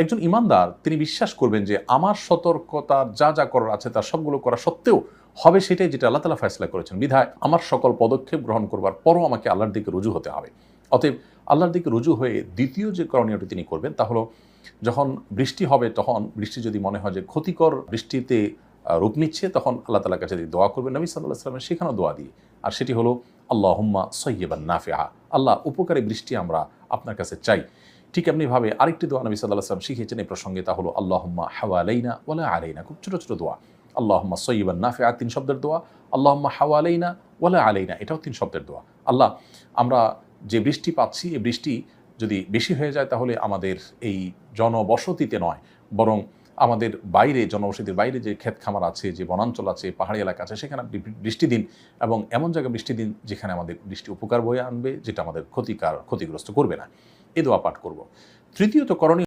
একজন ইমানদার তিনি বিশ্বাস করবেন যে আমার সতর্কতার যা যা করার আছে তার সবগুলো করা সত্ত্বেও হবে সেটাই যেটা আল্লাহ তাআলা ফয়সালা করেছেন, বিধায় আমার সকল পদক্ষেপ গ্রহণ করবার পরও আমাকে আল্লাহর দিকে রুজু হতে হবে। অতএব আল্লাহর দিকে রুজু হয়ে দ্বিতীয় যে করণীয়টি তিনি করবেন তা হলো, যখন বৃষ্টি হবে তখন বৃষ্টি যদি মনে হয় যে ক্ষতিকর বৃষ্টিতে রূপ নিচ্ছে, তখন আল্লাহ তাআলার কাছে দোয়া করবেন নবী সাল্লাল্লাহু আলাইহি ওয়াসাল্লামের শেখানো দোয়া দিয়ে। আর সেটি হলো আল্লাহুম্মা সাইয়্যিবান নাফিআ, আল্লাহ উপকারী বৃষ্টি আমরা আপনার কাছে চাই। ঠিক এমনিভাবে আরেকটি দোয়া নবী সাল্লাল্লাহু আলাইহি ওয়াসাল্লাম শিখিয়েছেন এই প্রসঙ্গে, তা হলো আল্লাহুম্মা হাওয়ালাইনা ওয়ালা আলাইনা। খুব ছোট ছোট দোয়া, আল্লাহুম্মা সাইয়্যিবান নাফিআ 3 শব্দের দোয়া, আল্লাহুম্মা হাওয়ালাইনা ওয়ালা আলাইনা এটাও 3 শব্দের দোয়া। আল্লাহ, আমরা যে বৃষ্টি পাচ্ছি এই বৃষ্টি যদি বেশি হয়ে যায় তাহলে আমাদের এই জনবসতিতে নয়, বরং আমাদের বাইরে, জনবসতির বাইরে যে ক্ষেত খামার আছে, যে বনাঞ্চল আছে, পাহাড়ি এলাকা আছে, সেখানে বৃষ্টি দিন এবং এমন জায়গায় বৃষ্টি দিন যেখানে আমাদের বৃষ্টি উপকার বয়ে আনবে, যেটা আমাদের ক্ষতিগ্রস্ত করবে না। এ দোয়া পাঠ করব। তৃতীয়ত করণীয়